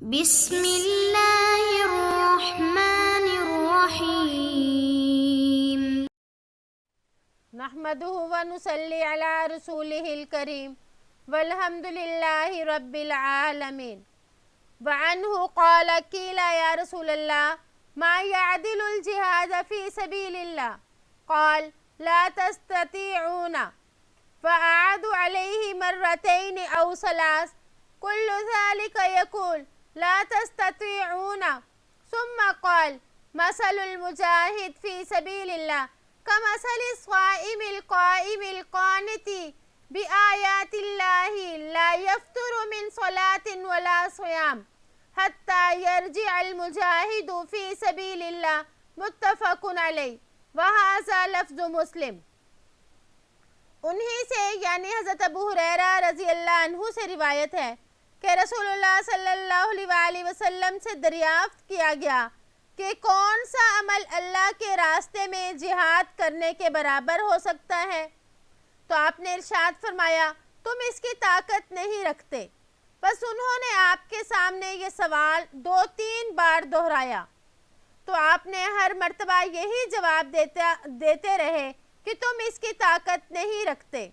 بسم اللہ الرحمن الرحیم نحمدہ ونصلی علی رسولہ الکریم والحمد للہ رب العالمین وعنہ قال قیل یا رسول اللہ ما يعدل الجہاد فی سبیل اللہ قال لا تستطيعون فأعاد علیہ مرتين او ثلاث كل ذلك يقول لا تستطيعون ثم قال مثل المجاهد في سبيل الله كمثل الصائم القائم القانت بآيات الله لا يفتر من صلاة ولا صيام حتى يرجع المجاهد في سبيل الله متفق علیہ وهذا لفظ مسلم۔ انہی سے یعنی حضرت ابو ہریرہ رضی اللہ عنہ سے روایت ہے کہ رسول اللہ صلی اللہ علیہ وسلم سے دریافت کیا گیا کہ کون سا عمل اللہ کے راستے میں جہاد کرنے کے برابر ہو سکتا ہے؟ تو آپ نے ارشاد فرمایا تم اس کی طاقت نہیں رکھتے۔ بس انہوں نے آپ کے سامنے یہ سوال 2-3 بار دہرایا تو آپ نے ہر مرتبہ یہی جواب دیتے رہے کہ تم اس کی طاقت نہیں رکھتے۔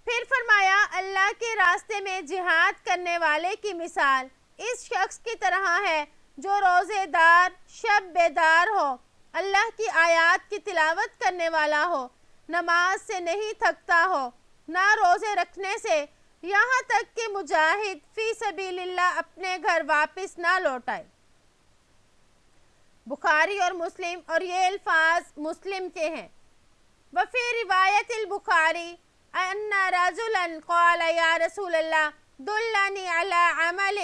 پھر فرمایا اللہ کے راستے میں جہاد کرنے والے کی مثال اس شخص کی طرح ہے جو روزے دار شب بیدار ہو، اللہ کی آیات کی تلاوت کرنے والا ہو، نماز سے نہیں تھکتا ہو، نہ روزے رکھنے سے، یہاں تک کہ مجاہد فی سبیل اللہ اپنے گھر واپس نہ لوٹائے۔ بخاری اور مسلم، اور یہ الفاظ مسلم کے ہیں۔ وفی روایت البخاری ان رجلا قال یا رسول اللہ دلنی علی عمل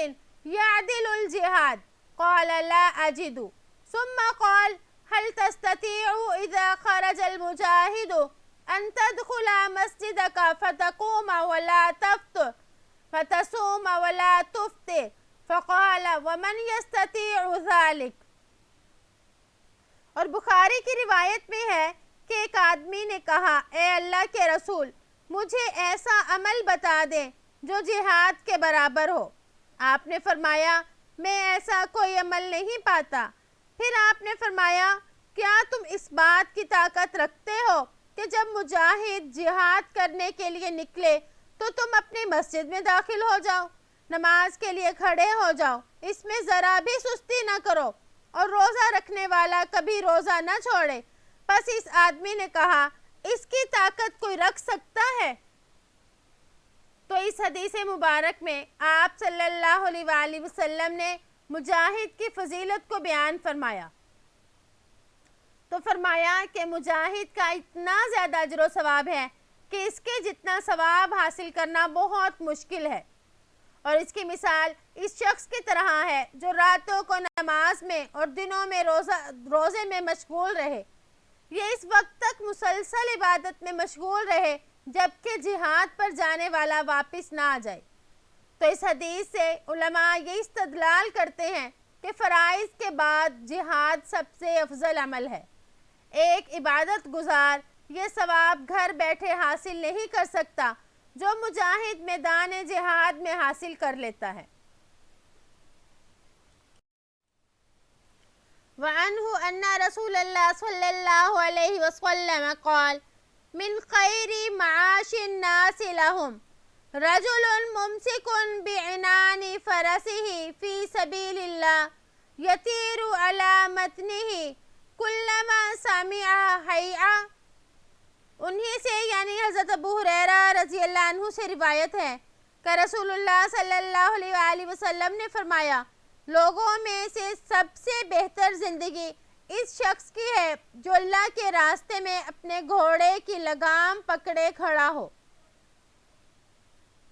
يعدل الجهاد قال لا اجد ثم قال هل تستطيع اذا خرج المجاهد ان تدخل مسجدك فتقوم ولا تفطر فتصوم ولا تفطر فقال ومن يستطيع ذلك۔ اور بخاری کی روایت میں ہے کہ ایک آدمی نے کہا اے اللہ کے رسول مجھے ایسا عمل بتا دیں جو جہاد کے برابر ہو۔ آپ نے فرمایا میں ایسا کوئی عمل نہیں پاتا۔ پھر آپ نے فرمایا کیا تم اس بات کی طاقت رکھتے ہو کہ جب مجاہد جہاد کرنے کے لیے نکلے تو تم اپنی مسجد میں داخل ہو جاؤ، نماز کے لیے کھڑے ہو جاؤ، اس میں ذرا بھی سستی نہ کرو، اور روزہ رکھنے والا کبھی روزہ نہ چھوڑے۔ پس اس آدمی نے کہا اس کی طاقت کوئی رکھ سکتا ہے؟ تو اس حدیث مبارک میں آپ صلی اللہ علیہ وسلم نے مجاہد کی فضیلت کو بیان فرمایا۔ تو فرمایا کہ مجاہد کا اتنا زیادہ اجر و ثواب ہے کہ اس کے جتنا ثواب حاصل کرنا بہت مشکل ہے۔ اور اس کی مثال اس شخص کی طرح ہے جو راتوں کو نماز میں اور دنوں میں روزے میں مشغول رہے، یہ اس وقت تک مسلسل عبادت میں مشغول رہے جبکہ جہاد پر جانے والا واپس نہ آ جائے۔ تو اس حدیث سے علماء یہ استدلال کرتے ہیں کہ فرائض کے بعد جہاد سب سے افضل عمل ہے۔ ایک عبادت گزار یہ ثواب گھر بیٹھے حاصل نہیں کر سکتا جو مجاہد میدان جہاد میں حاصل کر لیتا ہے۔ وعنہ ان رسول اللہ صلی اللہ علیہ وسلم قال من خیر معاش الناس لهم رجل ممسک بعنان فرسه فی سبیل اللہ یطیر علی متنه کلما سمع حیعا۔ انہی سے یعنی حضرت ابو ہریرہ رضی اللہ عنہ سے روایت ہے کہ رسول اللہ صلی اللہ علیہ وسلم نے فرمایا لوگوں میں سے سب سے بہتر زندگی اس شخص کی ہے جو اللہ کے راستے میں اپنے گھوڑے کی لگام پکڑے کھڑا ہو۔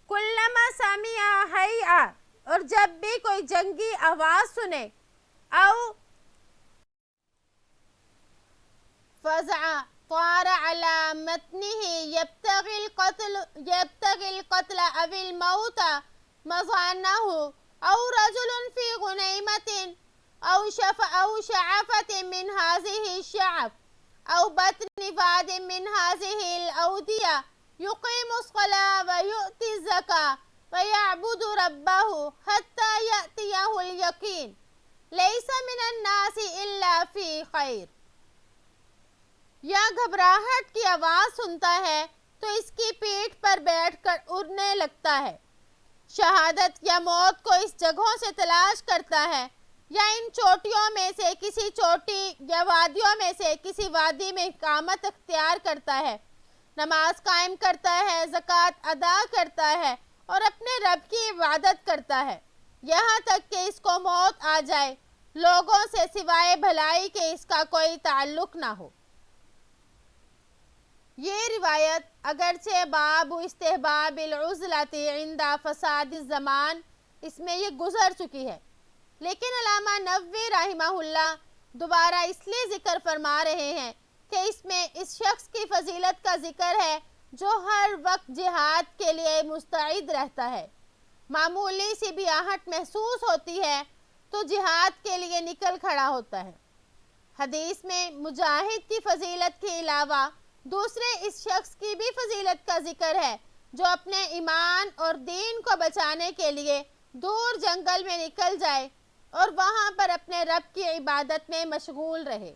کلما سمع حیعا، اور جب بھی کوئی جنگی آواز سنے، او فزع طار على متنه يبتغي القتل او الموت مظانه، او رجل في غنيمة او شعفة من هذه الشعف او بطن واد من هذه الأودية يقيم الصلاة ويؤتي الزكاة ويعبد ربه حتى يأتي عنده اليقين ليس من الناس إلا في خير. یا گھبراہٹ کی آواز سنتا ہے تو اس کی پیٹھ پر بیٹھ کر اڑنے لگتا ہے. شہادت یا موت کو اس جگہوں سے تلاش کرتا ہے یا ان چوٹیوں میں سے کسی چوٹی یا وادیوں میں سے کسی وادی میں اقامت اختیار کرتا ہے، نماز قائم کرتا ہے، زکوٰۃ ادا کرتا ہے اور اپنے رب کی عبادت کرتا ہے یہاں تک کہ اس کو موت آ جائے، لوگوں سے سوائے بھلائی کے اس کا کوئی تعلق نہ ہو. یہ روایت اگرچہ باب استحباب العزلۃ عند فساد الزمان اس میں یہ گزر چکی ہے، لیکن علامہ نووی رحمہ اللہ دوبارہ اس لیے ذکر فرما رہے ہیں کہ اس میں اس شخص کی فضیلت کا ذکر ہے جو ہر وقت جہاد کے لیے مستعد رہتا ہے. معمولی سی بھی آہٹ محسوس ہوتی ہے تو جہاد کے لیے نکل کھڑا ہوتا ہے. حدیث میں مجاہد کی فضیلت کے علاوہ دوسرے اس شخص کی بھی فضیلت کا ذکر ہے جو اپنے ایمان اور دین کو بچانے کے لیے دور جنگل میں نکل جائے اور وہاں پر اپنے رب کی عبادت میں مشغول رہے.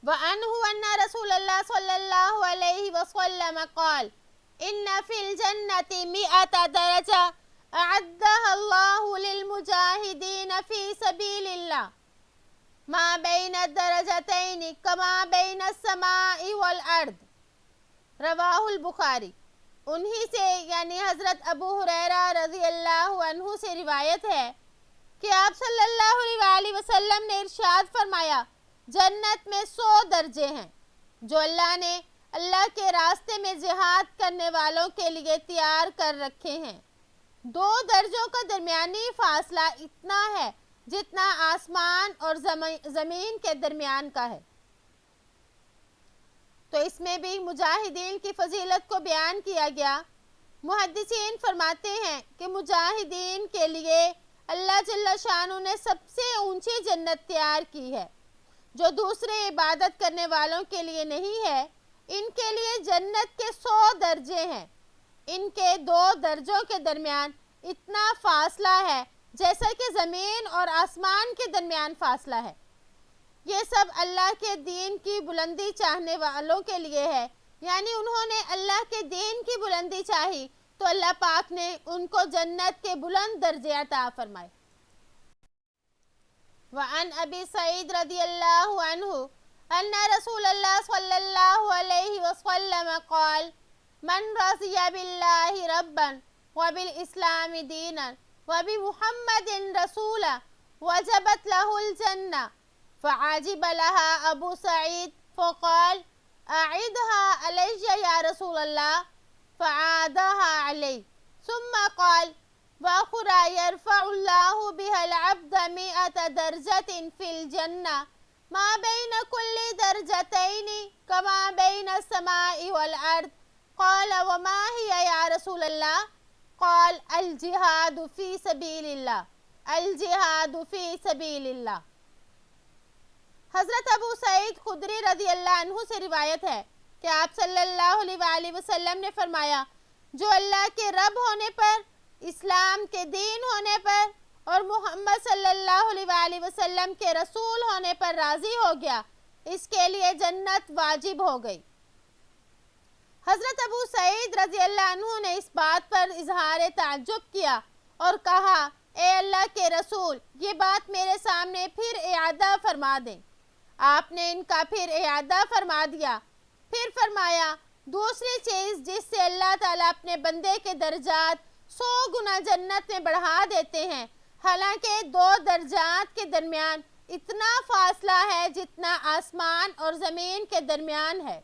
وَأَنْهُ أَنَّ رَسُولَ اللَّهِ صَلَّى اللَّهُ عَلَيْهِ وَسَلَّمَ قَالَ إِنَّ فِي الْجَنَّةِ 100 دَرَجَةٍ أَعَدَّهَا اللَّهُ لِلْمُجَاهِدِينَ فِي سَبِيلِ اللَّهِ ما بین الدرجتین کما بین السماء والارض. رواہ البخاری. انہی سے یعنی حضرت ابو ہریرہ رضی اللہ عنہ سے روایت ہے کہ آپ صلی اللہ علیہ وسلم نے ارشاد فرمایا جنت میں 100 درجے ہیں جو اللہ نے اللہ کے راستے میں جہاد کرنے والوں کے لیے تیار کر رکھے ہیں. 2 درجوں کا درمیانی فاصلہ اتنا ہے جتنا آسمان اور زمین کے درمیان کا ہے. تو اس میں بھی مجاہدین کی فضیلت کو بیان کیا گیا. محدثین فرماتے ہیں کہ مجاہدین کے لیے اللہ جل شانہ نے سب سے اونچی جنت تیار کی ہے جو دوسرے عبادت کرنے والوں کے لیے نہیں ہے. ان کے لیے جنت کے 100 درجے ہیں. ان کے 2 درجوں کے درمیان اتنا فاصلہ ہے جیسا کہ زمین اور آسمان کے درمیان فاصلہ ہے. یہ سب اللہ کے دین کی بلندی چاہنے والوں کے لیے ہے، یعنی انہوں نے اللہ کے دین کی بلندی چاہی تو اللہ پاک نے ان کو جنت کے بلند درجے عطا فرمائے. وعن ابی سعید رضی اللہ عنہ ان رسول اللہ صلی اللہ علیہ وسلم قال من رضی باللہ ربا وبالاسلام دینا وبمحمد رسولا وجبت له الجنة. فعجب لها ابو سعید فقال اعدها علی یا رسول اللہ فعادها علی ثم قال وأخرى يرفع الله بها العبد 100 درجة في الجنة ما بين كل درجتين كما بين السماء والأرض. قال وما هي يا رسول الله؟ قال الجهاد في سبيل الله الجهاد في سبيل الله. حضرت ابو سعید خدری رضی اللہ عنہ سے روایت ہے کہ آپ صلی اللہ علیہ وسلم نے فرمایا جو اللہ کے رب ہونے پر، اسلام کے دین ہونے پر اور محمد صلی اللہ علیہ وسلم کے رسول ہونے پر راضی ہو گیا اس کے لیے جنت واجب ہو گئی. حضرت ابو سعید رضی اللہ عنہ نے اس بات پر اظہار تعجب کیا اور کہا اے اللہ کے رسول یہ بات میرے سامنے پھر اعادہ فرما دیں. آپ نے ان کا پھر اعادہ فرما دیا. پھر فرمایا دوسری چیز جس سے اللہ تعالیٰ اپنے بندے کے درجات 100 گنا جنت میں بڑھا دیتے ہیں، حالانکہ 2 درجات کے درمیان اتنا فاصلہ ہے جتنا آسمان اور زمین کے درمیان ہے.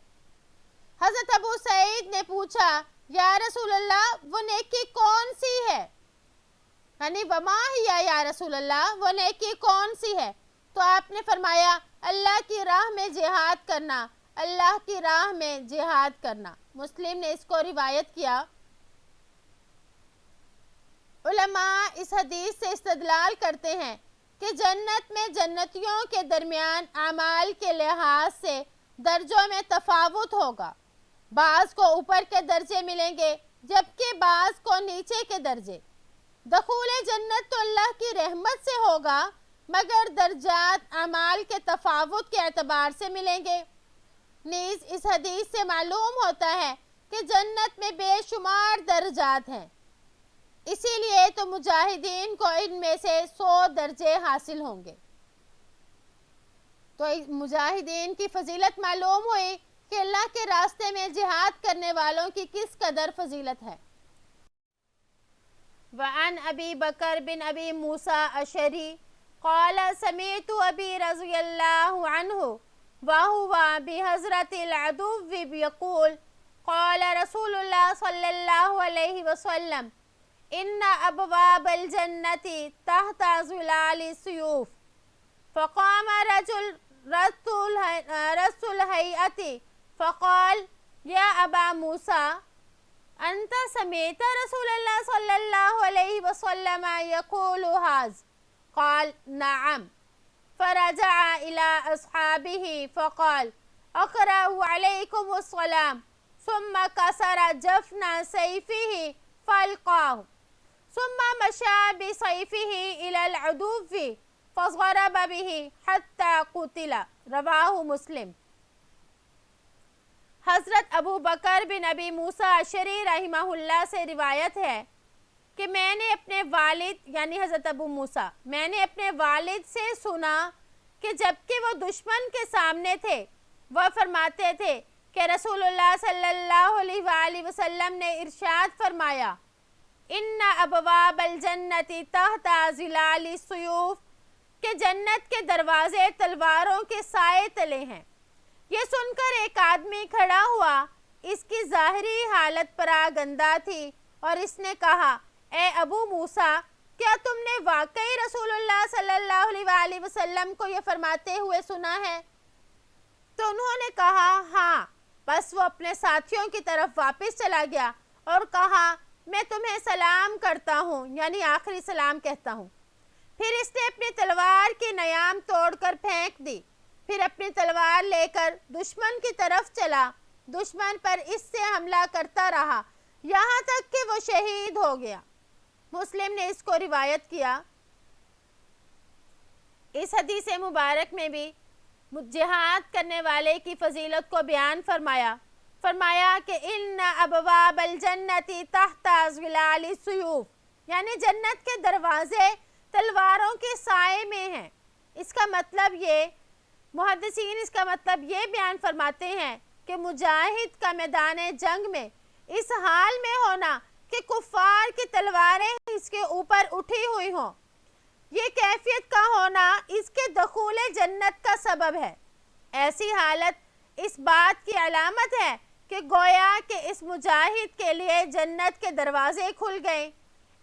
حضرت ابو سعید نے پوچھا یا رسول اللہ وہ نیکی کون سی ہے؟ یعنی وما ہی یا رسول اللہ وہ نیکی کون سی ہے؟ تو آپ نے فرمایا اللہ کی راہ میں جہاد کرنا، اللہ کی راہ میں جہاد کرنا. مسلم نے اس کو روایت کیا. علماء اس حدیث سے استدلال کرتے ہیں کہ جنت میں جنتیوں کے درمیان اعمال کے لحاظ سے درجوں میں تفاوت ہوگا. بعض کو اوپر کے درجے ملیں گے جبکہ بعض کو نیچے کے درجے. دخول جنت تو اللہ کی رحمت سے ہوگا، مگر درجات اعمال کے تفاوت کے اعتبار سے ملیں گے۔ نیز اس حدیث سے معلوم ہوتا ہے کہ جنت میں بے شمار درجات ہیں، اسی لیے تو مجاہدین کو ان میں سے 100 درجے حاصل ہوں گے۔ تو مجاہدین کی فضیلت معلوم ہوئی کہ اللہ کے راستے میں جہاد کرنے والوں کی کس قدر فضیلت ہے۔ وعن ابی بکر بن ابی موسیٰ اشعری قال سمعت ابی رضی اللہ عنہ وهو بحضرت العدو يقول قال رسول الله صلی اللہ علیہ وسلم ان ابواب الجنة تحت ظلال السيوف فقام رجل رس الهيئة فقال يا ابا موسى انت سمعت رسول الله صلی اللہ علیہ وسلم يقول هذا قال نعم فرجع إلى أصحابه فقال أقرأ عليكم السلام ثم كسر جفن سيفه فألقاه ثم مشى بسيفه إلى العدو فضرب به حتى قتل رواه مسلم۔ حضرت ابو بکر بن ابی موسیٰ اشعری رحمہ اللہ سے روایت ہے کہ میں نے اپنے والد یعنی حضرت ابو موسیٰ میں نے اپنے والد سے سنا کہ جبکہ وہ دشمن کے سامنے تھے وہ فرماتے تھے کہ رسول اللہ صلی اللہ علیہ وآلہ وسلم نے ارشاد فرمایا ان ابواب الجنت تحت ظلال السیوف کہ جنت کے دروازے تلواروں کے سائے تلے ہیں۔ یہ سن کر ایک آدمی کھڑا ہوا، اس کی ظاہری حالت پراگندہ تھی اور اس نے کہا اے ابو موسیٰ کیا تم نے واقعی رسول اللہ صلی اللہ علیہ وآلہ وسلم کو یہ فرماتے ہوئے سنا ہے؟ تو انہوں نے کہا ہاں۔ بس وہ اپنے ساتھیوں کی طرف واپس چلا گیا اور کہا میں تمہیں سلام کرتا ہوں یعنی آخری سلام کہتا ہوں۔ پھر اس نے اپنی تلوار کی نیام توڑ کر پھینک دی، پھر اپنی تلوار لے کر دشمن کی طرف چلا، دشمن پر اس سے حملہ کرتا رہا یہاں تک کہ وہ شہید ہو گیا۔ مسلم نے اس کو روایت کیا۔ اس حدیث مبارک میں بھی جہاد کرنے والے کی فضیلت کو بیان فرمایا کہ ان ابواب الجنت تحت ظلال السیوف یعنی جنت کے دروازے تلواروں کے سائے میں ہیں۔ اس کا مطلب یہ محدثین اس کا مطلب یہ بیان فرماتے ہیں کہ مجاہد کا میدان جنگ میں اس حال میں ہونا کہ کفار کی تلواریں اس کے اوپر اٹھی ہوئی ہوں، یہ کیفیت کا ہونا اس کے دخول جنت کا سبب ہے۔ ایسی حالت اس بات کی علامت ہے کہ گویا کہ اس مجاہد کے لیے جنت کے دروازے کھل گئے،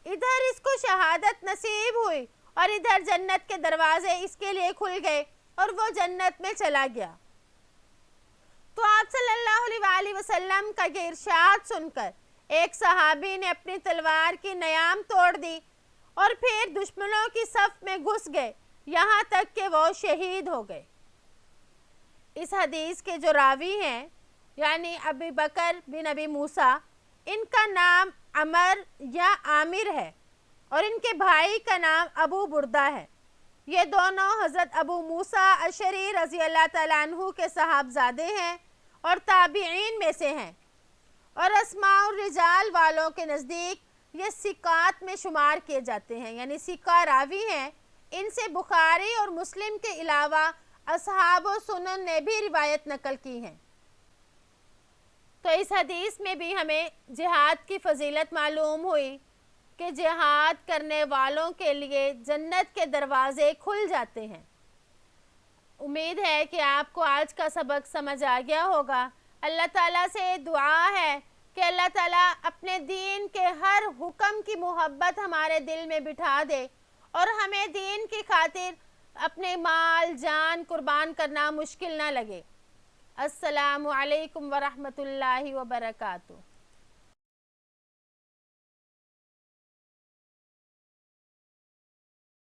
ادھر اس کو شہادت نصیب ہوئی اور ادھر جنت کے دروازے اس کے لیے کھل گئے اور وہ جنت میں چلا گیا۔ تو آپ صلی اللہ علیہ وآلہ وسلم کا یہ ارشاد سن کر ایک صحابی نے اپنی تلوار کی نیام توڑ دی اور پھر دشمنوں کی صف میں گھس گئے یہاں تک کہ وہ شہید ہو گئے۔ اس حدیث کے جو راوی ہیں یعنی ابی بکر بن ابی موسیٰ، ان کا نام عمر یا عامر ہے اور ان کے بھائی کا نام ابو بردہ ہے۔ یہ دونوں حضرت ابو موسیٰ اشعری رضی اللہ تعالیٰ عنہ کے صحابزادے ہیں اور تابعین میں سے ہیں، اور اسماء الرجال والوں کے نزدیک یہ ثقات میں شمار کیے جاتے ہیں یعنی ثقہ راوی ہیں۔ ان سے بخاری اور مسلم کے علاوہ اصحاب و سنن نے بھی روایت نقل کی ہیں۔ تو اس حدیث میں بھی ہمیں جہاد کی فضیلت معلوم ہوئی کہ جہاد کرنے والوں کے لیے جنت کے دروازے کھل جاتے ہیں۔ امید ہے کہ آپ کو آج کا سبق سمجھ آ گیا ہوگا۔ اللہ تعالیٰ سے دعا ہے کہ اللہ تعالیٰ اپنے دین کے ہر حکم کی محبت ہمارے دل میں بٹھا دے اور ہمیں دین کی خاطر اپنے مال جان قربان کرنا مشکل نہ لگے۔ السلام علیکم ورحمۃ اللہ وبرکاتہ۔